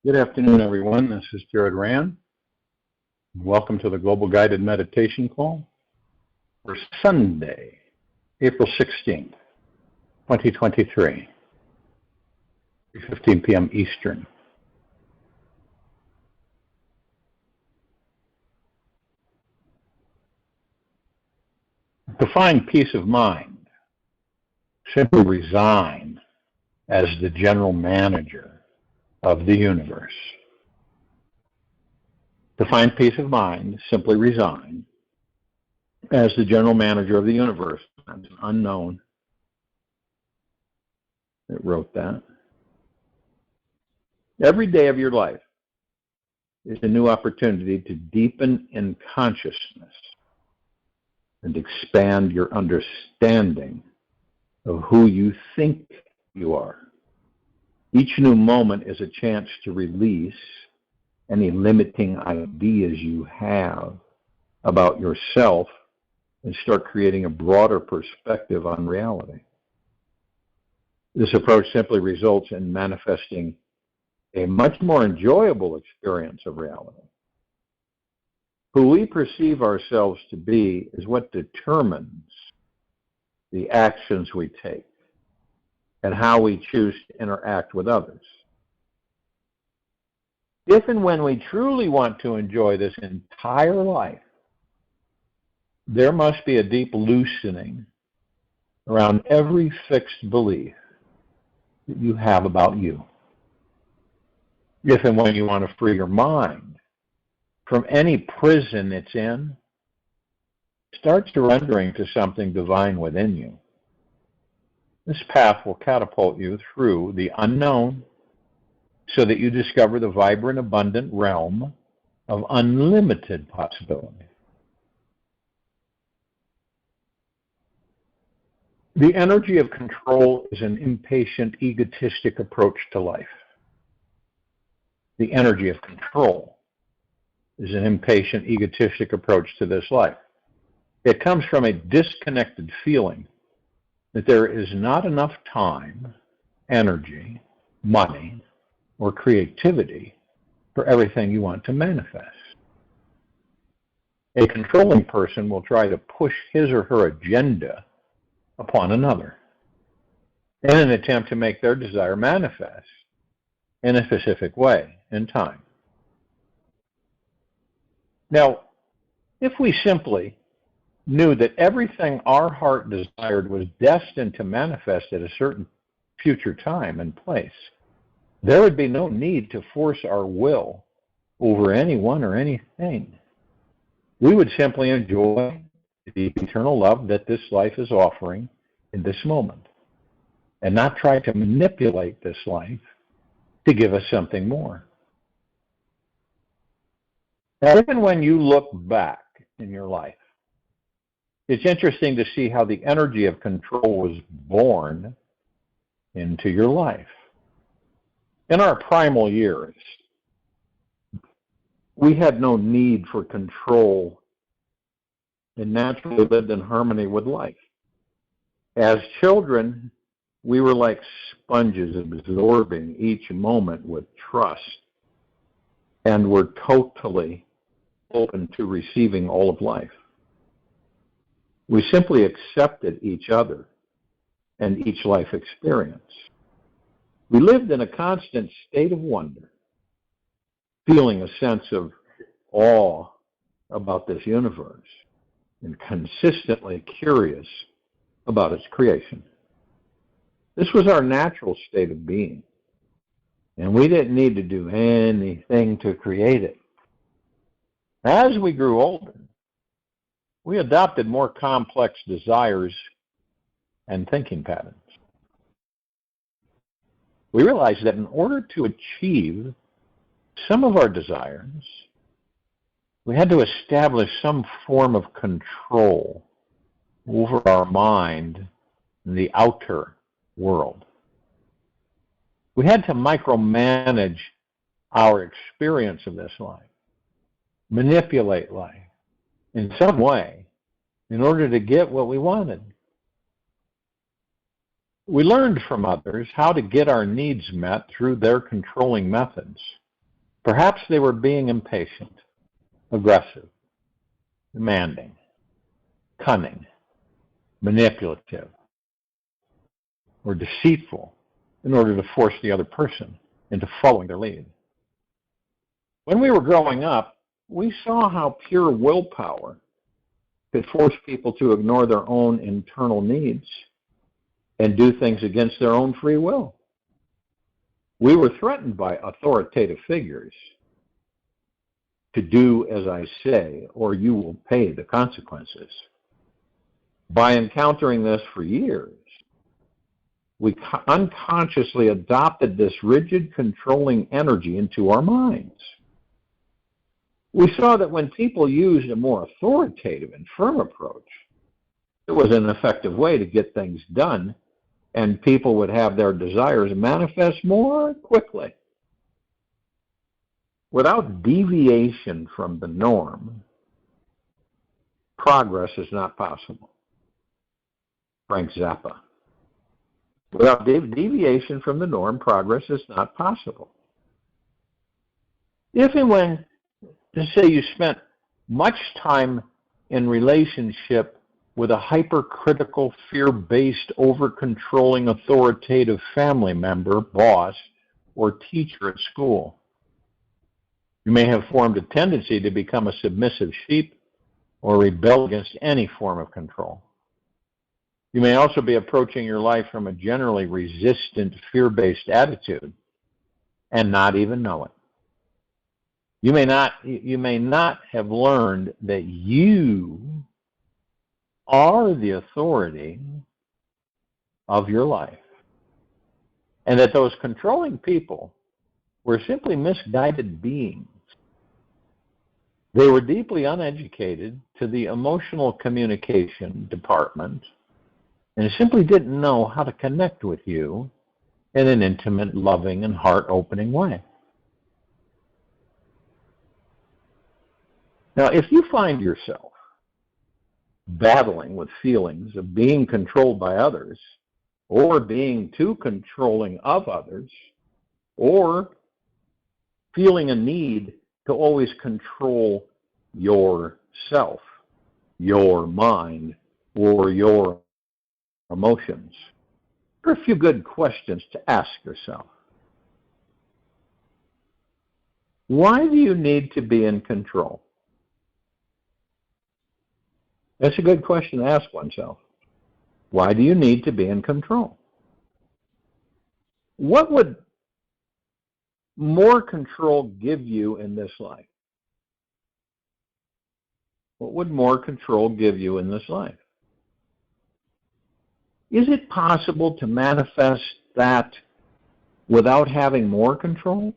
Good afternoon, everyone. This is Jared Rand. Welcome to the Global Guided Meditation Call for Sunday, April 16th, 2023, 3:15 p.m. Eastern. To find peace of mind, simply resign as the general manager of the universe. To find peace of mind, simply resign as the general manager of the universe. That's an unknown that wrote that. Every day of your life is a new opportunity to deepen in consciousness and expand your understanding of who you think you are. Each new moment is a chance to release any limiting ideas you have about yourself and start creating a broader perspective on reality. This approach simply results in manifesting a much more enjoyable experience of reality. Who we perceive ourselves to be is what determines the actions we take and how we choose to interact with others. If and when we truly want to enjoy this entire life, there must be a deep loosening around every fixed belief that you have about you. If and when you want to free your mind from any prison it's in, start surrendering to something divine within you. This path will catapult you through the unknown so that you discover the vibrant, abundant realm of unlimited possibility. The energy of control is an impatient, egotistic approach to life. The energy of control is an impatient, egotistic approach to this life. It comes from a disconnected feeling that there is not enough time, energy, money, or creativity for everything you want to manifest. A controlling person will try to push his or her agenda upon another in an attempt to make their desire manifest in a specific way in time. Now, if we simply knew that everything our heart desired was destined to manifest at a certain future time and place, there would be no need to force our will over anyone or anything. We would simply enjoy the deep eternal love that this life is offering in this moment and not try to manipulate this life to give us something more. Now, even when you look back in your life, it's interesting to see how the energy of control was born into your life. In our primal years, we had no need for control and naturally lived in harmony with life. As children, we were like sponges absorbing each moment with trust and were totally open to receiving all of life. We simply accepted each other and each life experience. We lived in a constant state of wonder, feeling a sense of awe about this universe and consistently curious about its creation. This was our natural state of being, and we didn't need to do anything to create it. As we grew older, we adopted more complex desires and thinking patterns. We realized that in order to achieve some of our desires, we had to establish some form of control over our mind and the outer world. We had to micromanage our experience of this life, manipulate life in some way in order to get what we wanted. We learned from others how to get our needs met through their controlling methods. Perhaps they were being impatient, aggressive, demanding, cunning, manipulative, or deceitful in order to force the other person into following their lead. When we were growing up, we saw how pure willpower could force people to ignore their own internal needs and do things against their own free will. We were threatened by authoritative figures to do as I say, or you will pay the consequences. By encountering this for years, we unconsciously adopted this rigid, controlling energy into our minds. We saw that when people used a more authoritative and firm approach, it was an effective way to get things done, and people would have their desires manifest more quickly. Without deviation from the norm, progress is not possible. Frank Zappa. Without deviation from the norm, progress is not possible. If and when, to say you spent much time in relationship with a hypercritical, fear-based, over-controlling, authoritative family member, boss, or teacher at school, you may have formed a tendency to become a submissive sheep or rebel against any form of control. You may also be approaching your life from a generally resistant, fear-based attitude and not even know it. You may not have learned that you are the authority of your life, and that those controlling people were simply misguided beings. They were deeply uneducated to the emotional communication department and simply didn't know how to connect with you in an intimate, loving, and heart-opening way. Now, if you find yourself battling with feelings of being controlled by others, or being too controlling of others, or feeling a need to always control yourself, your mind, or your emotions, there are a few good questions to ask yourself. Why do you need to be in control? That's a good question to ask oneself. Why do you need to be in control? What would more control give you in this life? What would more control give you in this life? Is it possible to manifest that without having more control?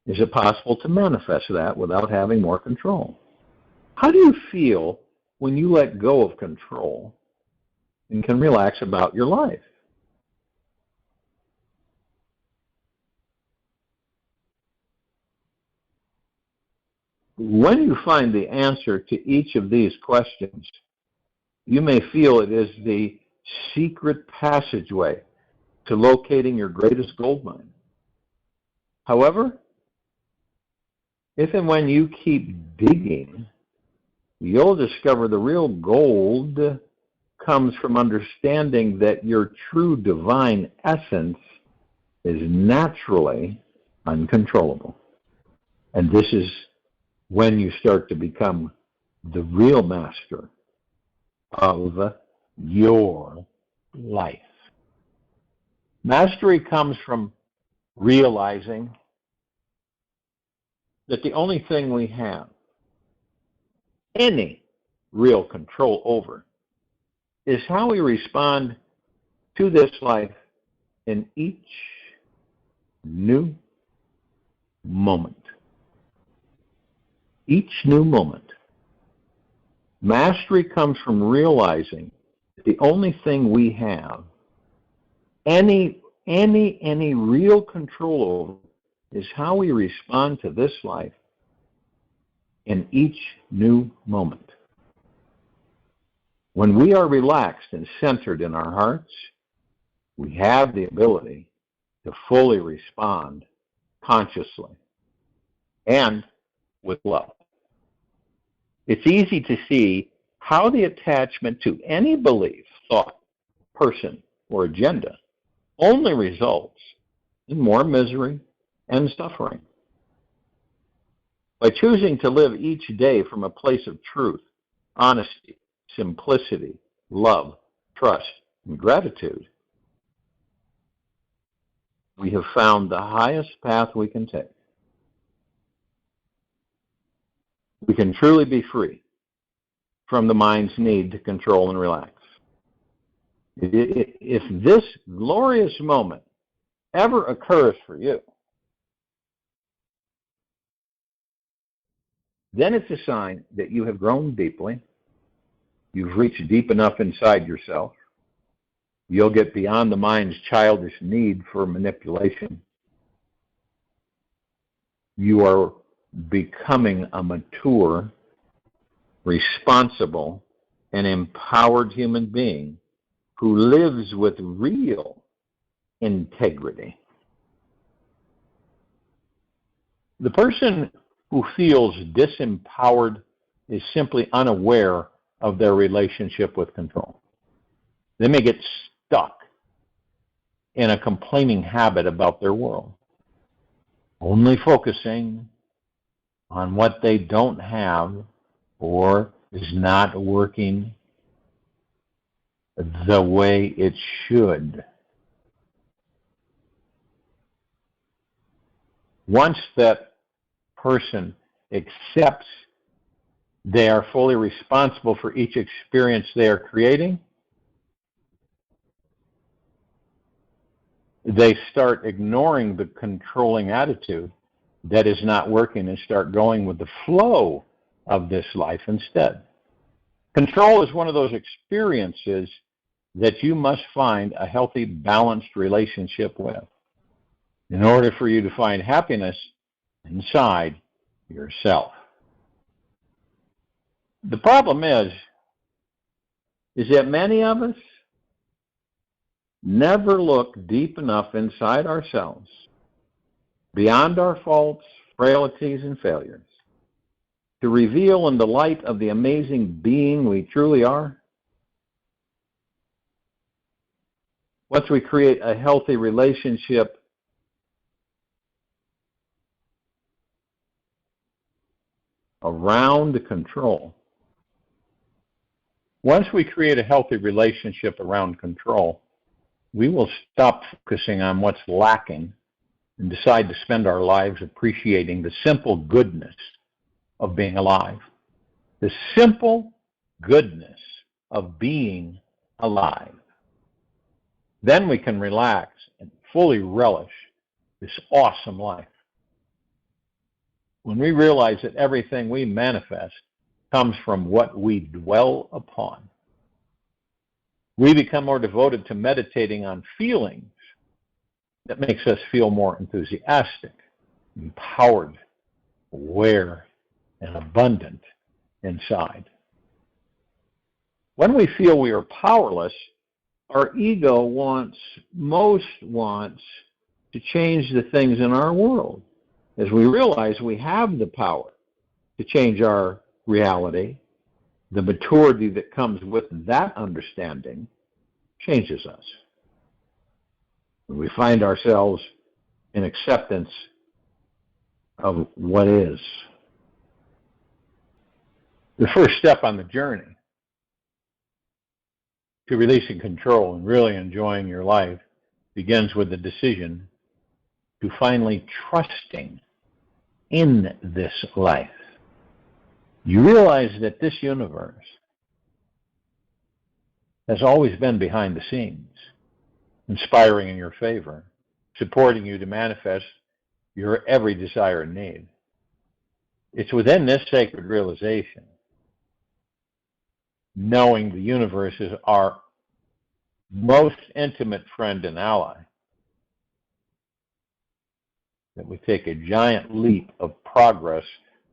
Is it possible to manifest that without having more control? How do you feel when you let go of control and can relax about your life? When you find the answer to each of these questions, you may feel it is the secret passageway to locating your greatest gold mine. However, if and when you keep digging, you'll discover the real gold comes from understanding that your true divine essence is naturally uncontrollable. And this is when you start to become the real master of your life. Mastery comes from realizing that the only thing we have any real control over is how we respond to this life in each new moment. Each new moment. Mastery comes from realizing that the only thing we have any real control over is how we respond to this life in each new moment. When we are relaxed and centered in our hearts, we have the ability to fully respond consciously and with love. It's easy to see how the attachment to any belief, thought, person, or agenda only results in more misery and suffering. By choosing to live each day from a place of truth, honesty, simplicity, love, trust, and gratitude, we have found the highest path we can take. We can truly be free from the mind's need to control and relax. If this glorious moment ever occurs for you, then it's a sign that you have grown deeply. You've reached deep enough inside yourself. You'll get beyond the mind's childish need for manipulation. You are becoming a mature, responsible, and empowered human being who lives with real integrity. The person who feels disempowered is simply unaware of their relationship with control. They may get stuck in a complaining habit about their world, only focusing on what they don't have or is not working the way it should. Once that person accepts they are fully responsible for each experience they are creating, they start ignoring the controlling attitude that is not working and start going with the flow of this life instead. Control is one of those experiences that you must find a healthy, balanced relationship with in order for you to find happiness inside yourself. The problem is that many of us never look deep enough inside ourselves, beyond our faults, frailties, and failures, to reveal in the light of the amazing being we truly are. Once we create a healthy relationship around control, once we create a healthy relationship around control, we will stop focusing on what's lacking and decide to spend our lives appreciating the simple goodness of being alive. The simple goodness of being alive. Then we can relax and fully relish this awesome life. When we realize that everything we manifest comes from what we dwell upon, we become more devoted to meditating on feelings that makes us feel more enthusiastic, empowered, aware, and abundant inside. When we feel we are powerless, our ego most wants to change the things in our world. As we realize we have the power to change our reality, the maturity that comes with that understanding changes us. We find ourselves in acceptance of what is. The first step on the journey to releasing control and really enjoying your life begins with the decision to finally trusting in this life. You realize that this universe has always been behind the scenes, inspiring in your favor, supporting you to manifest your every desire and need. It's within this sacred realization, knowing the universe is our most intimate friend and ally, that we take a giant leap of progress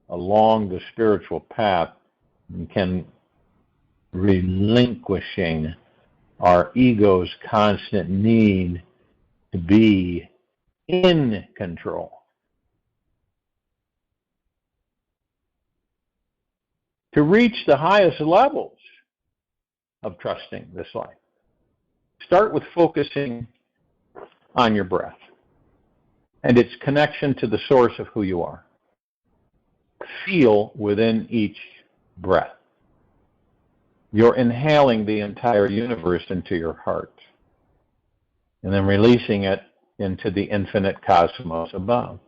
along the spiritual path and can relinquishing our ego's constant need to be in control. To reach the highest levels of trusting this life, start with focusing on your breath and its connection to the source of who you are. Feel within each breath. You're inhaling the entire universe into your heart and then releasing it into the infinite cosmos above.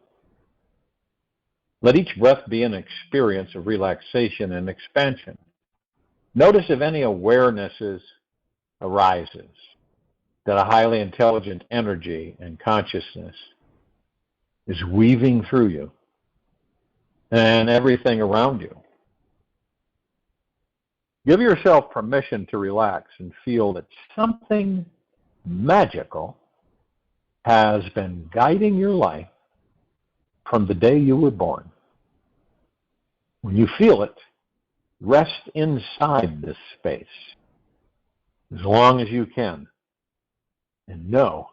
Let each breath be an experience of relaxation and expansion. Notice if any awarenesses arises, that a highly intelligent energy and consciousness is weaving through you and everything around you. Give yourself permission to relax and feel that something magical has been guiding your life from the day you were born. When you feel it, rest inside this space as long as you can, and know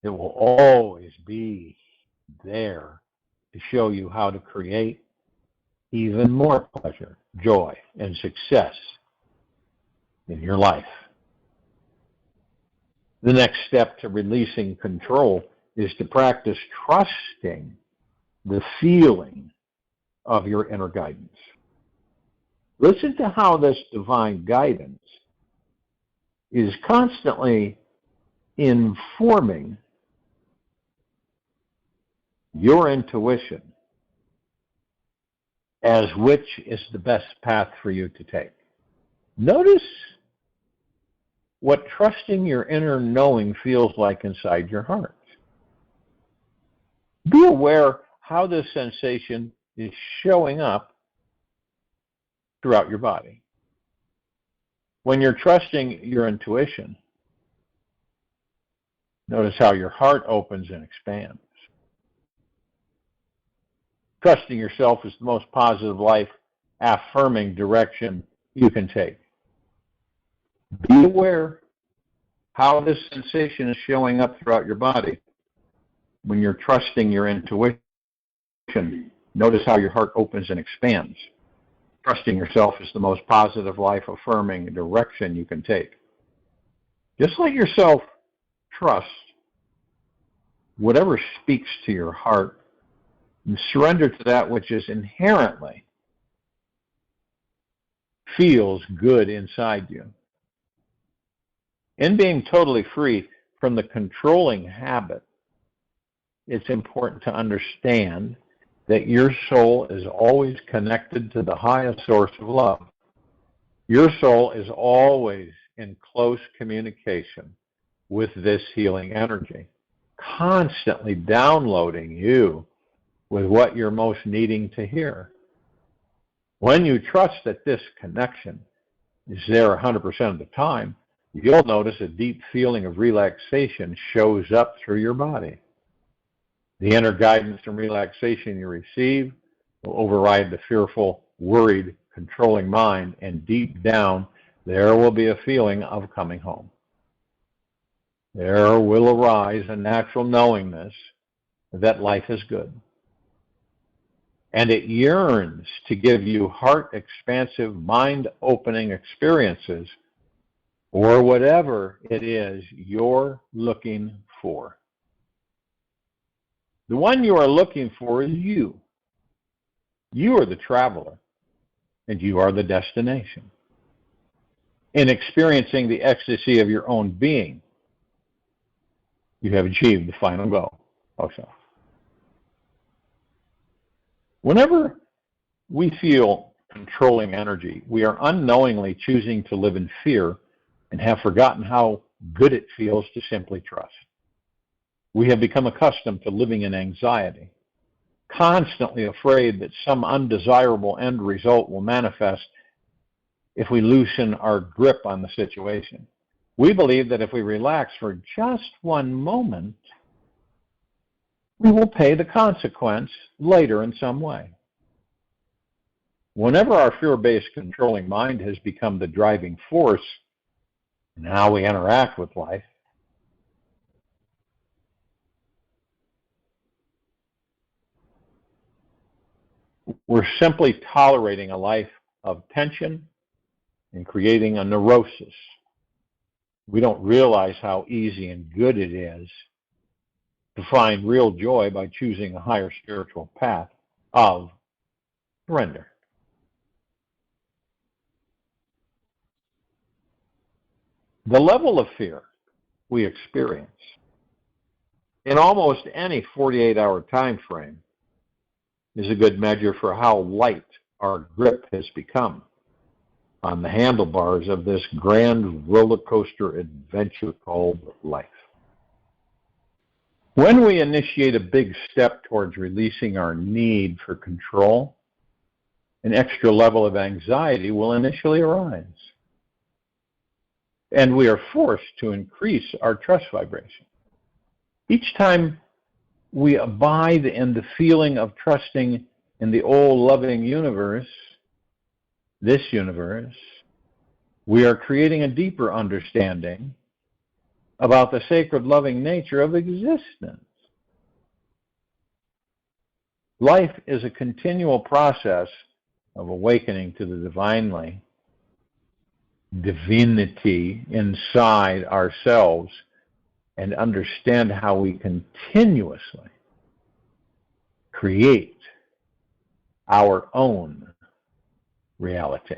it will always be there to show you how to create even more pleasure, joy, and success in your life. The next step to releasing control is to practice trusting the feeling of your inner guidance. Listen to how this divine guidance is constantly informing your intuition as which is the best path for you to take. Notice what trusting your inner knowing feels like inside your heart. Be aware how this sensation is showing up throughout your body. When you're trusting your intuition, notice how your heart opens and expands. Trusting yourself is the most positive life affirming direction you can take. Be aware how this sensation is showing up throughout your body. When you're trusting your intuition, notice how your heart opens and expands. Trusting yourself is the most positive life affirming direction you can take. Just let yourself trust whatever speaks to your heart and surrender to that which is inherently feels good inside you. In being totally free from the controlling habit, it's important to understand that your soul is always connected to the highest source of love. Your soul is always in close communication with this healing energy, constantly downloading you with what you're most needing to hear. When you trust that this connection is there 100% of the time, you'll notice a deep feeling of relaxation shows up through your body. The inner guidance and relaxation you receive will override the fearful, worried, controlling mind, and deep down, there will be a feeling of coming home. There will arise a natural knowingness that life is good. And it yearns to give you heart-expansive, mind-opening experiences, or whatever it is you're looking for. The one you are looking for is you. You are the traveler, and you are the destination. In experiencing the ecstasy of your own being, you have achieved the final goal also. Whenever we feel controlling energy, we are unknowingly choosing to live in fear and have forgotten how good it feels to simply trust. We have become accustomed to living in anxiety, constantly afraid that some undesirable end result will manifest if we loosen our grip on the situation. We believe that if we relax for just one moment, we will pay the consequence later in some way. Whenever our fear-based controlling mind has become the driving force in how we interact with life, We're simply tolerating a life of tension and creating a neurosis. We don't realize how easy and good it is to find real joy by choosing a higher spiritual path of surrender. The level of fear we experience in almost any 48-hour time frame is a good measure for how light our grip has become on the handlebars of this grand roller coaster adventure called life. When we initiate a big step towards releasing our need for control, an extra level of anxiety will initially arise, and we are forced to increase our trust vibration. Each time we abide in the feeling of trusting in the old loving universe, this universe, we are creating a deeper understanding about the sacred loving nature of existence. Life is a continual process of awakening to the divinity inside ourselves and understand how we continuously create our own reality.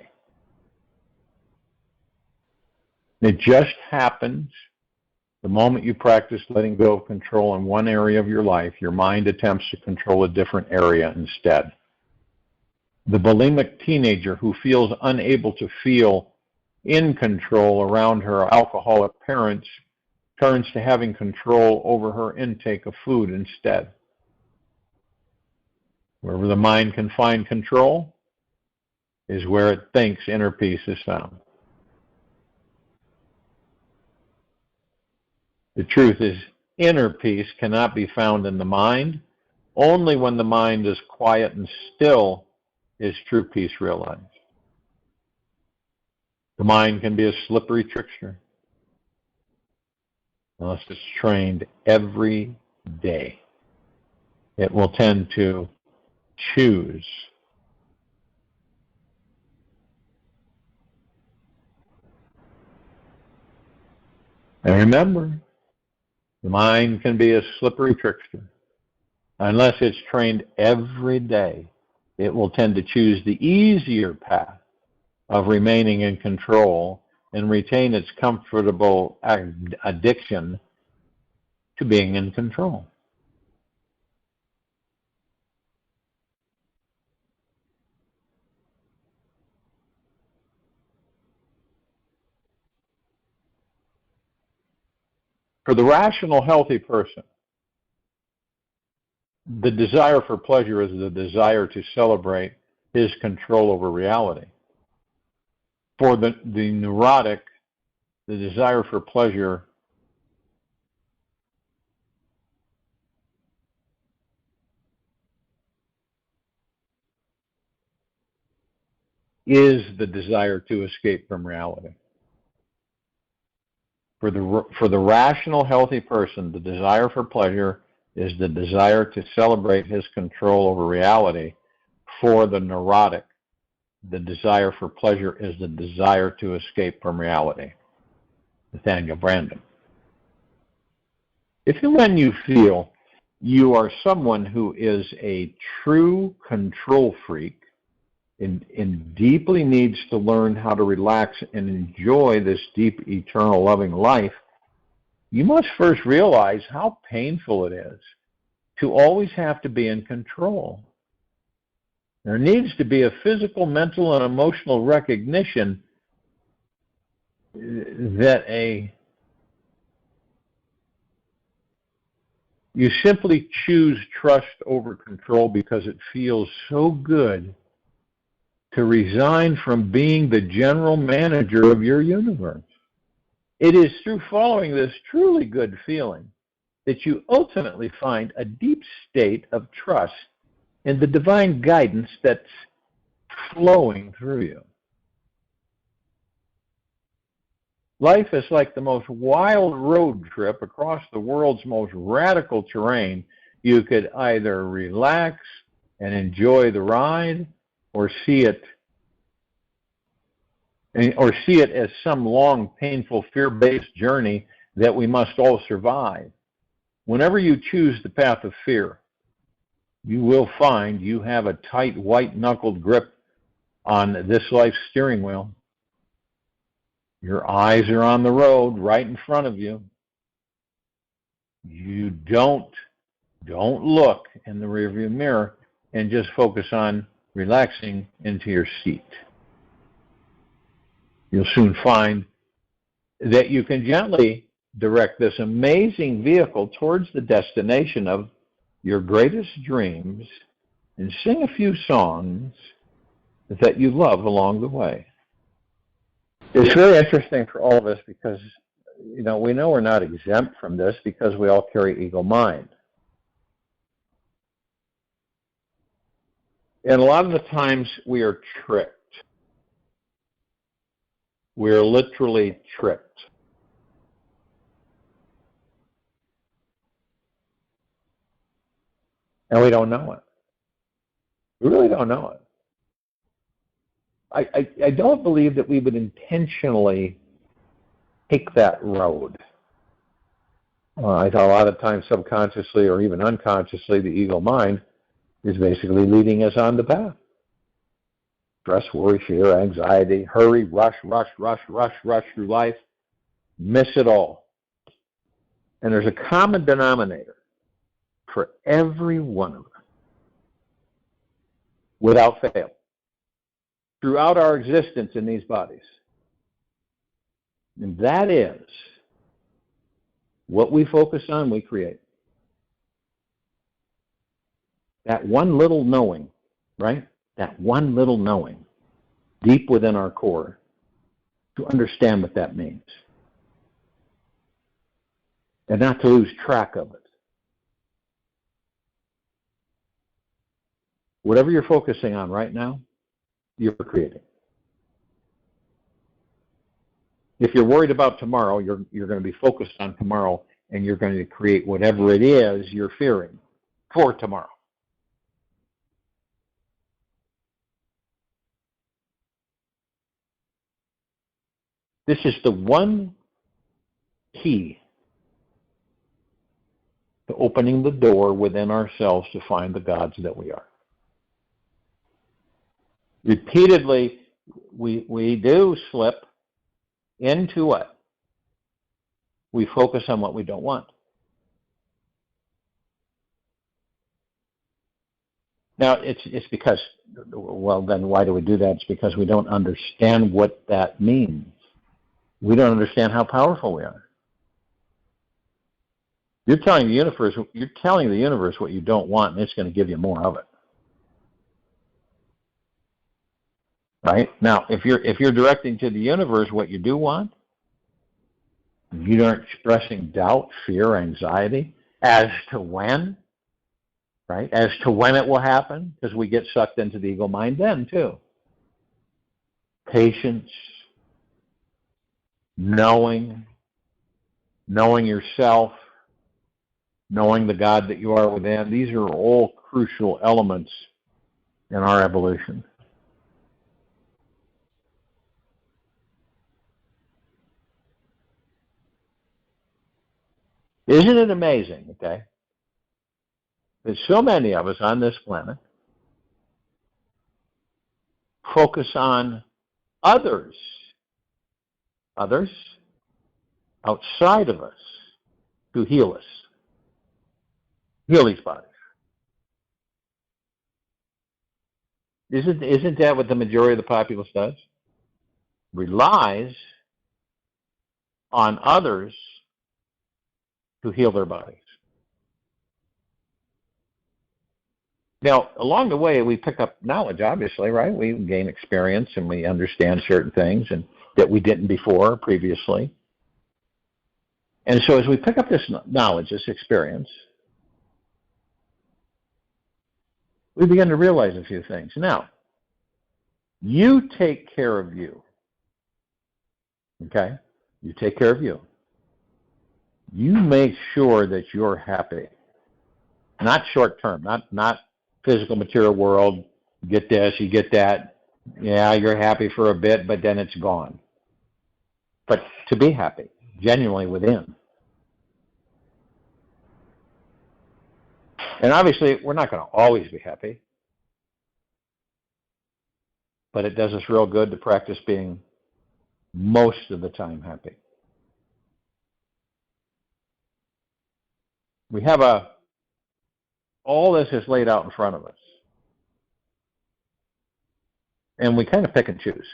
It just happens the moment you practice letting go of control in one area of your life, your mind attempts to control a different area instead. The bulimic teenager who feels unable to feel in control around her alcoholic parents turns to having control over her intake of food instead. Wherever the mind can find control is where it thinks inner peace is found. The truth is, inner peace cannot be found in the mind. Only when the mind is quiet and still is true peace realized. The mind can be a slippery trickster unless it's trained every day. It will tend to choose. And remember, the mind can be a slippery trickster. Unless it's trained every day, it will tend to choose the easier path of remaining in control and retain its comfortable addiction to being in control. For the rational, healthy person, the desire for pleasure is the desire to celebrate his control over reality. For the neurotic, the desire for pleasure is the desire to escape from reality. For the rational, healthy person, the desire for pleasure is the desire to celebrate his control over reality. For the neurotic, the desire for pleasure is the desire to escape from reality. Nathaniel Branden. If and when you feel you are someone who is a true control freak and deeply needs to learn how to relax and enjoy this deep, eternal, loving life, you must first realize how painful it is to always have to be in control. There needs to be a physical, mental, and emotional recognition that you simply choose trust over control because it feels so good to resign from being the general manager of your universe. It is through following this truly good feeling that you ultimately find a deep state of trust in the divine guidance that's flowing through you. Life is like the most wild road trip across the world's most radical terrain. You could either relax and enjoy the ride, or see it as some long, painful, fear-based journey that we must all survive. Whenever you choose the path of fear, you will find you have a tight, white-knuckled grip on this life's steering wheel. Your eyes are on the road right in front of you. You don't look in the rearview mirror and just focus on relaxing into your seat. You'll soon find that you can gently direct this amazing vehicle towards the destination of your greatest dreams and sing a few songs that you love along the way. It's very interesting for all of us because, we know we're not exempt from this because we all carry ego mind. And a lot of the times we are tricked. We are literally tricked. And we don't know it. We really don't know it. I don't believe that we would intentionally take that road. I thought a lot of times subconsciously or even unconsciously, the ego mind is basically leading us on the path. Stress, worry, fear, anxiety, hurry, rush through life, miss it all. And there's a common denominator for every one of us, without fail, throughout our existence in these bodies. And that is, what we focus on, we create. That one little knowing, right? That one little knowing, deep within our core, to understand what that means. And not to lose track of it. Whatever you're focusing on right now, you're creating. If you're worried about tomorrow, you're going to be focused on tomorrow, and you're going to create whatever it is you're fearing for tomorrow. This is the one key to opening the door within ourselves to find the gods that we are. Repeatedly, we do slip into what? We focus on what we don't want. Now, it's because, well, then why do we do that? It's because we don't understand what that means. We don't understand how powerful we are. You're telling the universe what you don't want, and it's going to give you more of it. Right? Now, if you're directing to the universe what you do want, you aren't expressing doubt, fear, anxiety as to when, right? As to when it will happen, because we get sucked into the ego mind then too. Patience, knowing yourself, knowing the God that you are within. These are all crucial elements in our evolution. Isn't it amazing, okay, that so many of us on this planet focus on others outside of us to heal us, heal these bodies. Isn't that what the majority of the populace does? Relies on others to heal their bodies. Now, along the way, we pick up knowledge, obviously, right? We gain experience and we understand certain things and that we didn't before, previously. And so as we pick up this knowledge, this experience, we begin to realize a few things. Now, you take care of you. Okay? You take care of you. You make sure that you're happy. Not short term, not physical material world, you get this, you get that. Yeah, you're happy for a bit, but then it's gone. But to be happy, genuinely within. And obviously, we're not going to always be happy. But it does us real good to practice being most of the time happy. We have all this is laid out in front of us. And we kind of pick and choose.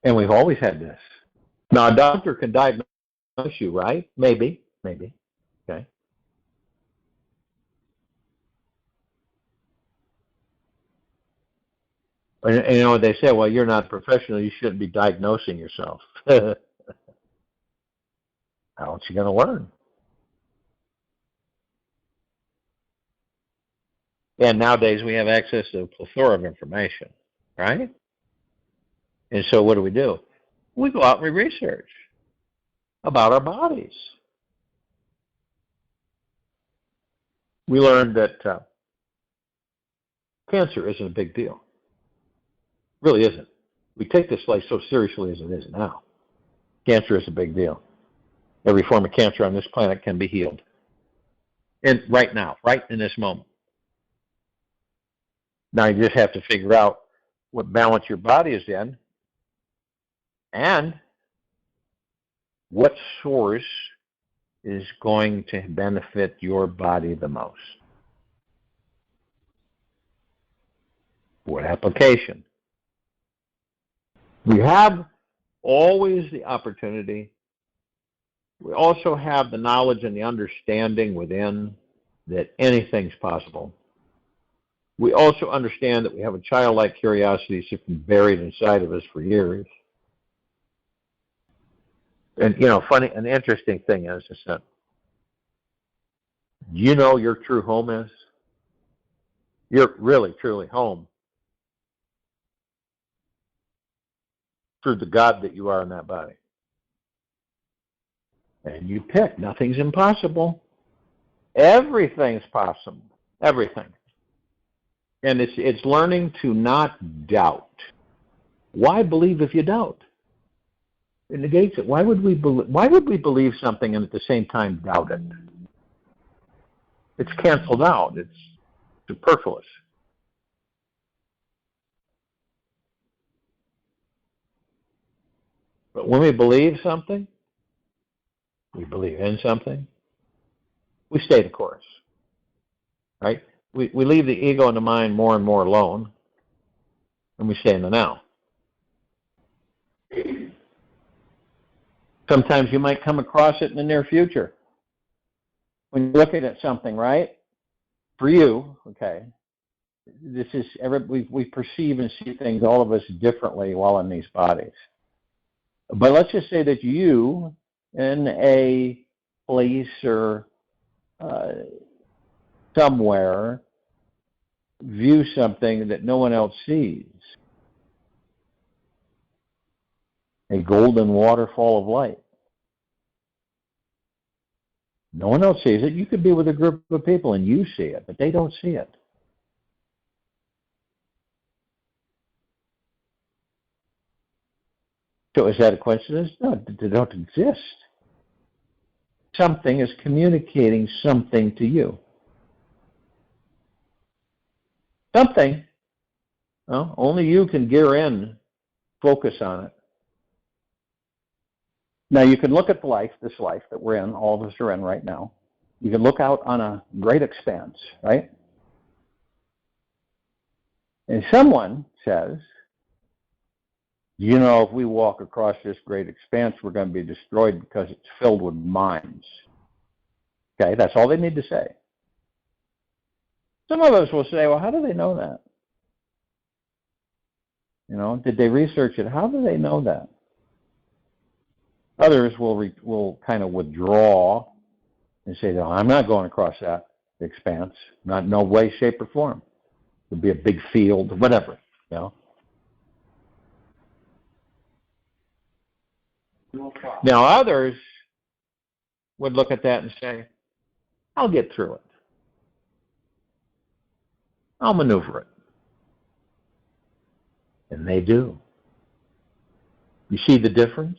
And we've always had this. Now, a doctor can diagnose you, right? Maybe. Okay. And you know what they say? Well, you're not a professional. You shouldn't be diagnosing yourself. How else are you going to learn? And nowadays we have access to a plethora of information, right? And so what do? We go out and we research about our bodies. We learned that cancer isn't a big deal. It really isn't. We take this life so seriously as it is now. Cancer is a big deal. Every form of cancer on this planet can be healed. And right now, right in this moment. Now you just have to figure out what balance your body is in and what source is going to benefit your body the most. What application? We have always the opportunity. We also have the knowledge and the understanding within that anything's possible. We also understand that we have a childlike curiosity that's been buried inside of us for years. And, funny, an interesting thing is that you know your true home is? You're really, truly home through the God that you are in that body. And you pick. Nothing's impossible. Everything's possible. Everything. And it's learning to not doubt. Why believe if you doubt? It negates it. Why would we believe something and at the same time doubt it? It's canceled out. It's superfluous. But when we believe something, we believe in something, we stay the course. Right? We leave the ego and the mind more and more alone, and we stay in the now. Sometimes you might come across it in the near future. When you're looking at something, right? For you, okay, this is we perceive and see things, all of us, differently while in these bodies. But let's just say that you, in a place or somewhere, view something that no one else sees. A golden waterfall of light. No one else sees it. You could be with a group of people and you see it, but they don't see it. So is that a coincidence? No, they don't exist. Something is communicating something to you. Something. Well, only you can gear in, focus on it. Now you can look at this life that we're in, all of us are in right now. You can look out on a great expanse, right? And someone says, if we walk across this great expanse, we're going to be destroyed because it's filled with mines. Okay, that's all they need to say. Some of us will say, well, how do they know that? Did they research it? How do they know that? Others will kind of withdraw and say, no, I'm not going across that expanse. Not no way, shape, or form. It'll be a big field, whatever, Now others would look at that and say, I'll get through it. I'll maneuver it. And they do. You see the difference?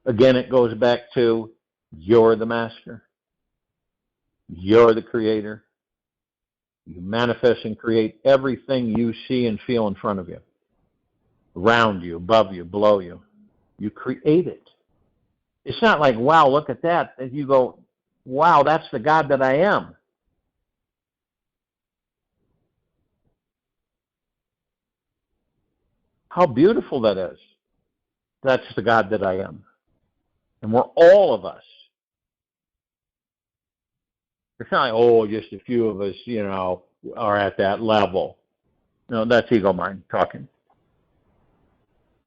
Again, it goes back to you're the master. You're the creator. You manifest and create everything you see and feel in front of you, around you, above you, below you. You create it. It's not like, wow, look at that. And you go, wow, that's the God that I am. How beautiful that is. That's the God that I am. And we're all of us. It's not like, oh, just a few of us, are at that level. No, that's ego mind talking.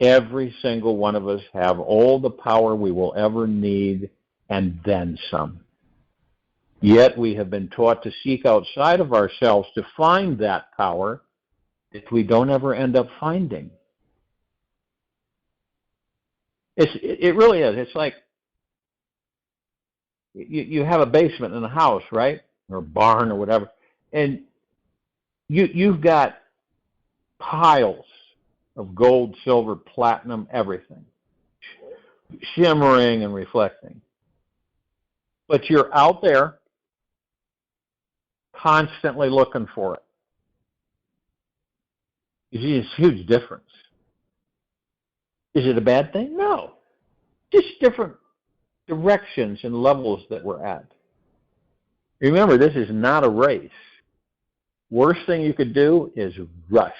Every single one of us have all the power we will ever need and then some. Yet we have been taught to seek outside of ourselves to find that power that we don't ever end up finding. It really is. It's like you have a basement in a house, right? Or a barn or whatever. And you've got piles of gold, silver, platinum, everything, shimmering and reflecting. But you're out there constantly looking for it. You see this huge difference. Is it a bad thing? No. Just different directions and levels that we're at. Remember, this is not a race. Worst thing you could do is rush.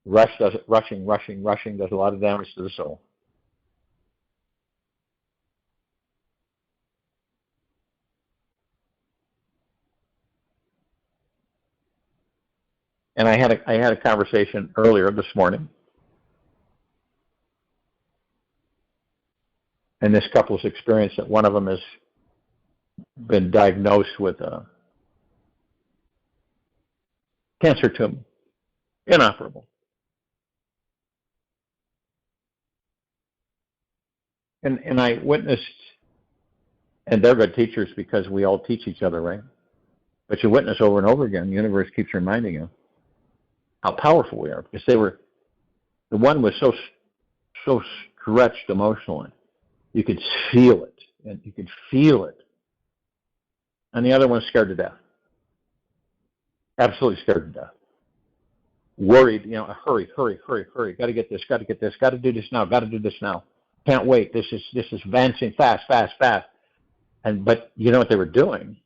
Rushing does a lot of damage to the soul. And I had a conversation earlier this morning, and this couple's experienced that one of them has been diagnosed with a cancer tumor, inoperable. And I witnessed, and they're good teachers because we all teach each other, right? But you witness over and over again, the universe keeps reminding you how powerful we are, because the one was so stretched emotionally. You could feel it, and you could feel it. And the other one's scared to death. Absolutely scared to death. Worried, hurry. Got to get this, got to do this now. Can't wait. This is advancing fast. But you know what they were doing?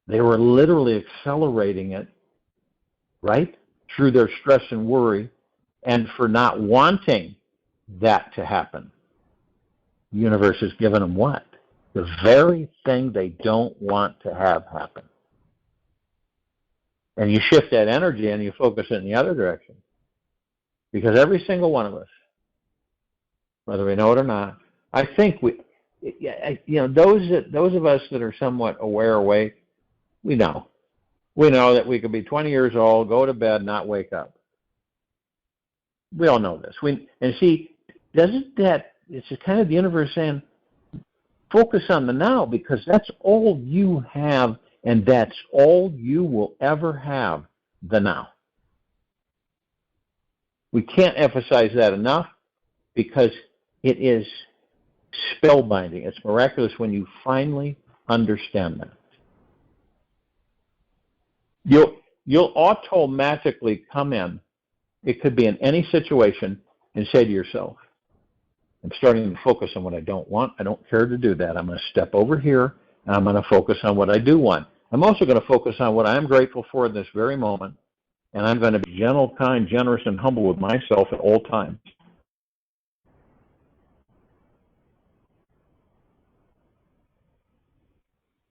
They were literally accelerating it, right? Through their stress and worry, and for not wanting that to happen. The universe has given them what? The very thing they don't want to have happen. And you shift that energy and you focus it in the other direction. Because every single one of us, whether we know it or not, I think those of us that are somewhat awake, we know. We know that we could be 20 years old, go to bed, not wake up. We all know this. It's just kind of the universe saying, focus on the now, because that's all you have, and that's all you will ever have, the now. We can't emphasize that enough, because it is spellbinding. It's miraculous when you finally understand that. You'll automatically come in. It could be in any situation, and say to yourself, I'm starting to focus on what I don't want. I don't care to do that. I'm going to step over here, and I'm going to focus on what I do want. I'm also going to focus on what I'm grateful for in this very moment, and I'm going to be gentle, kind, generous, and humble with myself at all times.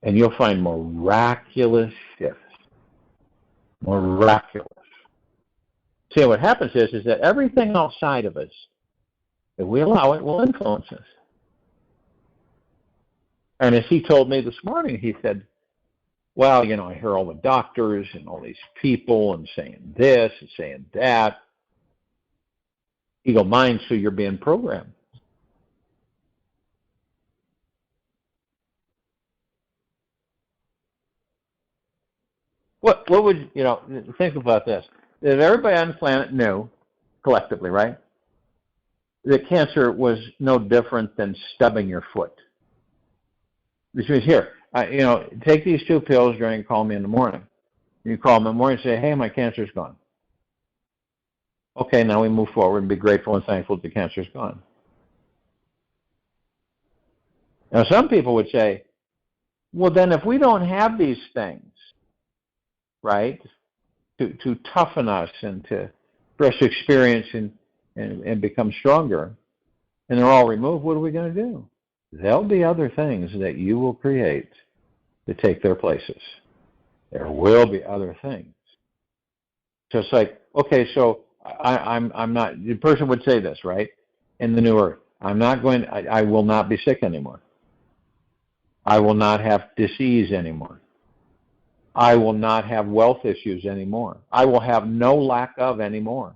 And you'll find miraculous shifts. Miraculous. See, what happens is that everything outside of us, if we allow it, will influence us. And as he told me this morning, he said, well, I hear all the doctors and all these people and saying this and saying that. Ego mind, so you're being programmed. What would, think about this. If everybody on the planet knew, collectively, right, that cancer was no different than stubbing your foot. Which means, here, take these 2 pills during and call me in the morning. You call them in the morning and say, hey, my cancer's gone. Okay, now we move forward and be grateful and thankful that the cancer's gone. Now, some people would say, well, then if we don't have these things, right, to toughen us and for us to experience and become stronger, and they're all removed, what are we going to do? There'll be other things that you will create to take their places. There will be other things. So it's like, okay, so I'm not, the person would say this, right? In the new earth, I will not be sick anymore. I will not have disease anymore. I will not have wealth issues anymore. I will have no lack of anymore.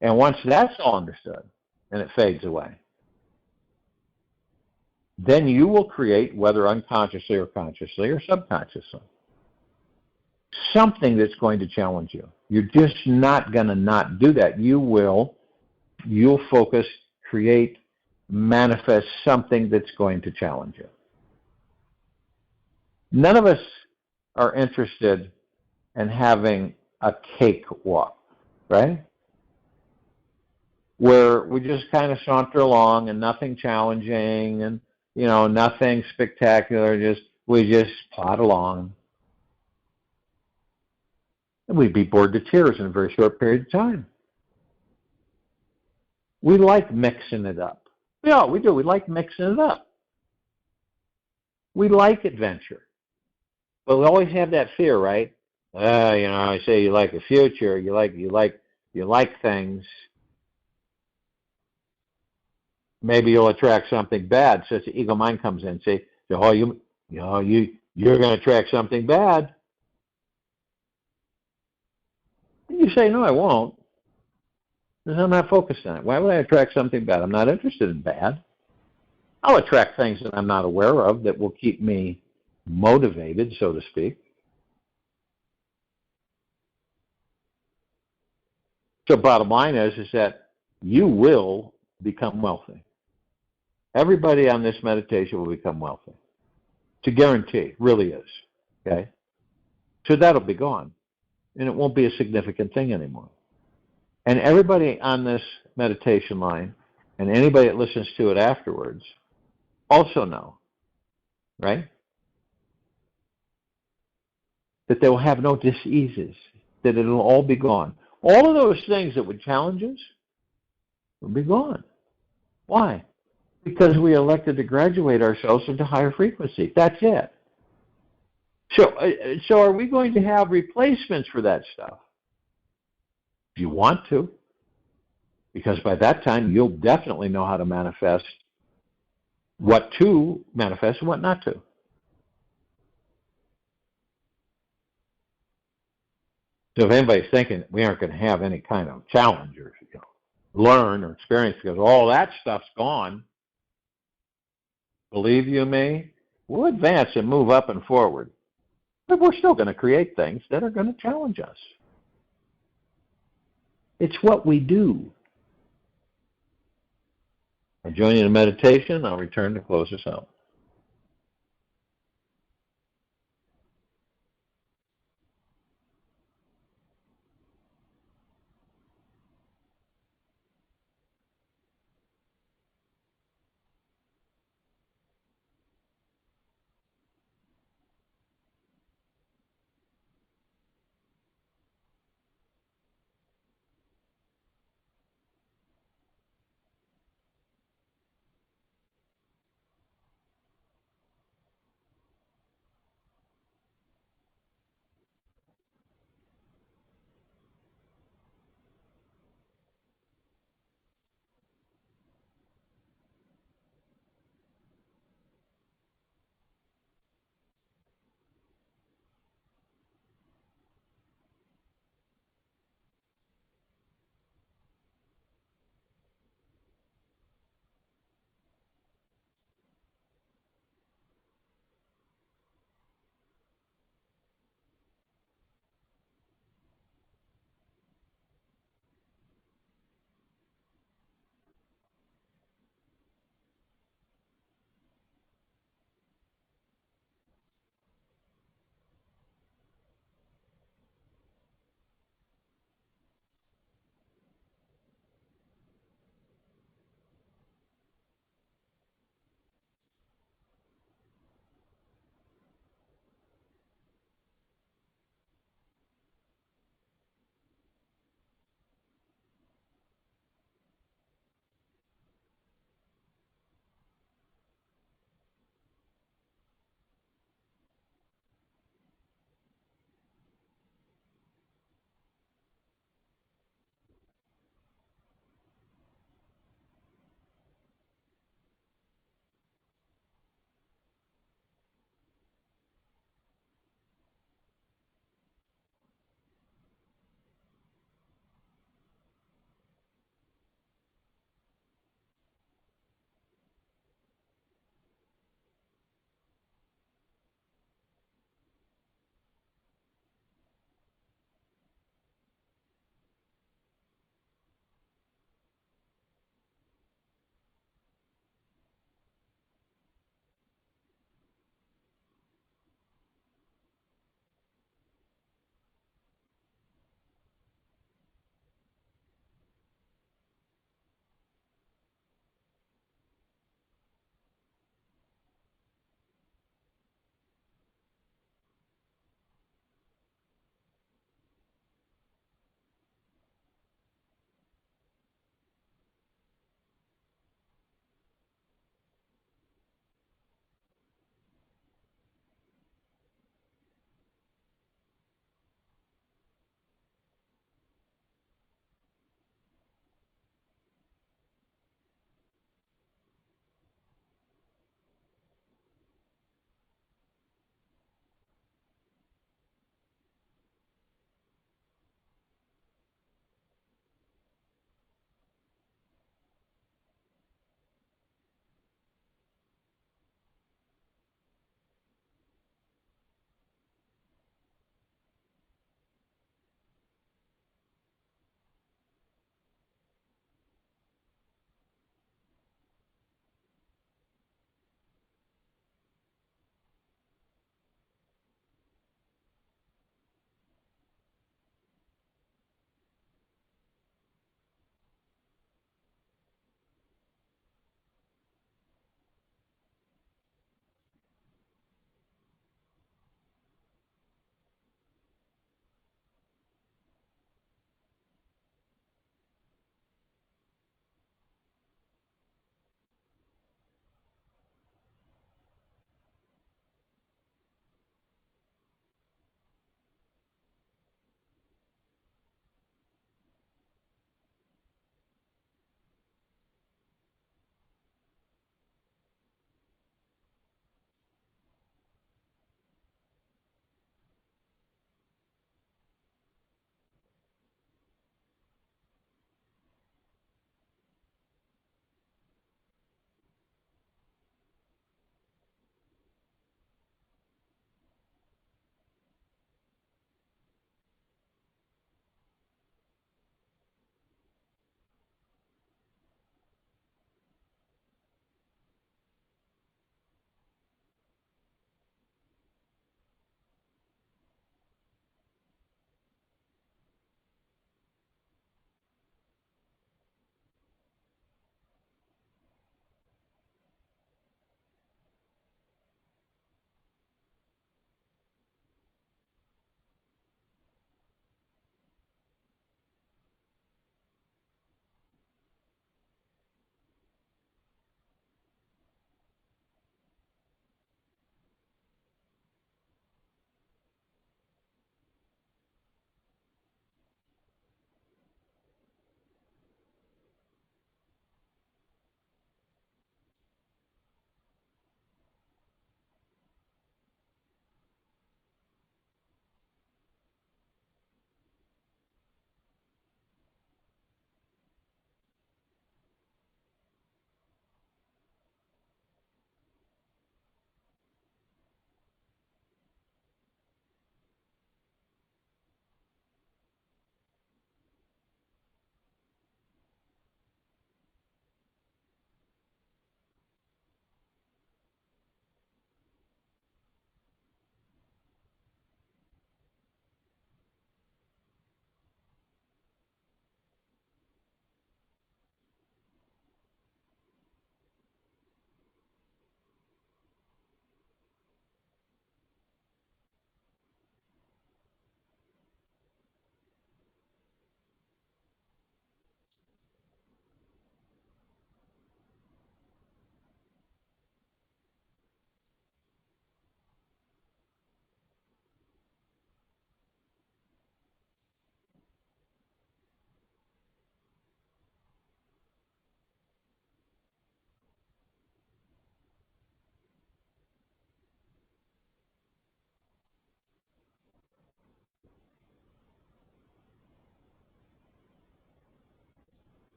And once that's all understood and it fades away, then you will create, whether unconsciously or consciously or subconsciously, something that's going to challenge you. You're just not going to not do that. You'll focus, create, manifest something that's going to challenge you. None of us are interested in having a cakewalk, right? Where we just kind of saunter along and nothing challenging and, nothing spectacular, we just plod along. And we'd be bored to tears in a very short period of time. We like mixing it up. Yeah, we do. We like mixing it up. We like adventure. But we always have that fear, right? I say you like the future, you like things. Maybe you'll attract something bad. So the ego mind comes in and say, oh, you're going to attract something bad. And you say, no, I won't. Because I'm not focused on it. Why would I attract something bad? I'm not interested in bad. I'll attract things that I'm not aware of that will keep me motivated, so to speak. So bottom line is that you will become wealthy. Everybody on this meditation will become wealthy. It's a guarantee, really is. Okay? So that'll be gone. And it won't be a significant thing anymore. And everybody on this meditation line, and anybody that listens to it afterwards, also know, right, that they will have no diseases, that it'll all be gone. All of those things that would challenge us will be gone. Why? Because we elected to graduate ourselves into higher frequency. That's it. So are we going to have replacements for that stuff? If you want to. Because by that time, you'll definitely know how to manifest what to manifest and what not to. So if anybody's thinking we aren't going to have any kind of challenge or learn or experience because all that stuff's gone, believe you me, we'll advance and move up and forward. But we're still going to create things that are going to challenge us. It's what we do. I join you in meditation. I'll return to close us out.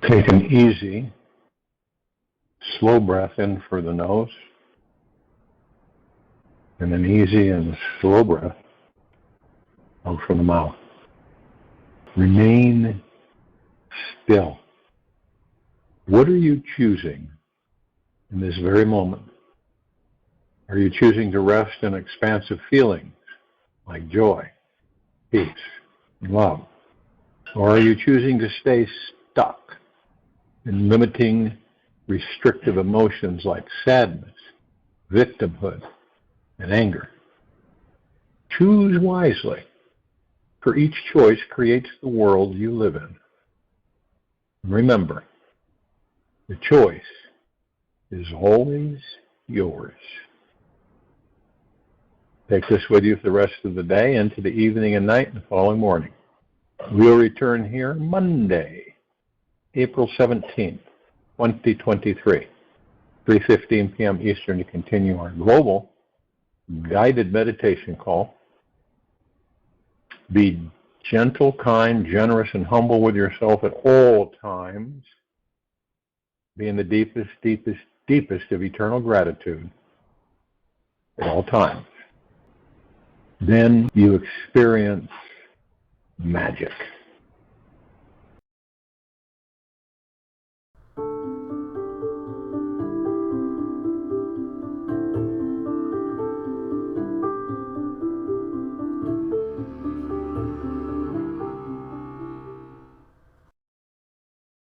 Take an easy, slow breath in for the nose, and an easy and slow breath out from the mouth. Remain still. What are you choosing in this very moment? Are you choosing to rest in expansive feelings like joy, peace, and love? Or are you choosing to stay stuck in limiting, restrictive emotions like sadness, victimhood, and anger? Choose wisely, for each choice creates the world you live in. Remember, the choice is always yours. Take this with you for the rest of the day, into the evening and night, and the following morning. We'll return here Monday, April 17th, 2023, 3:15 p.m. Eastern, to continue our global guided meditation call. Be gentle, kind, generous, and humble with yourself at all times. Be in the deepest, deepest, deepest of eternal gratitude at all times. Then you experience magic.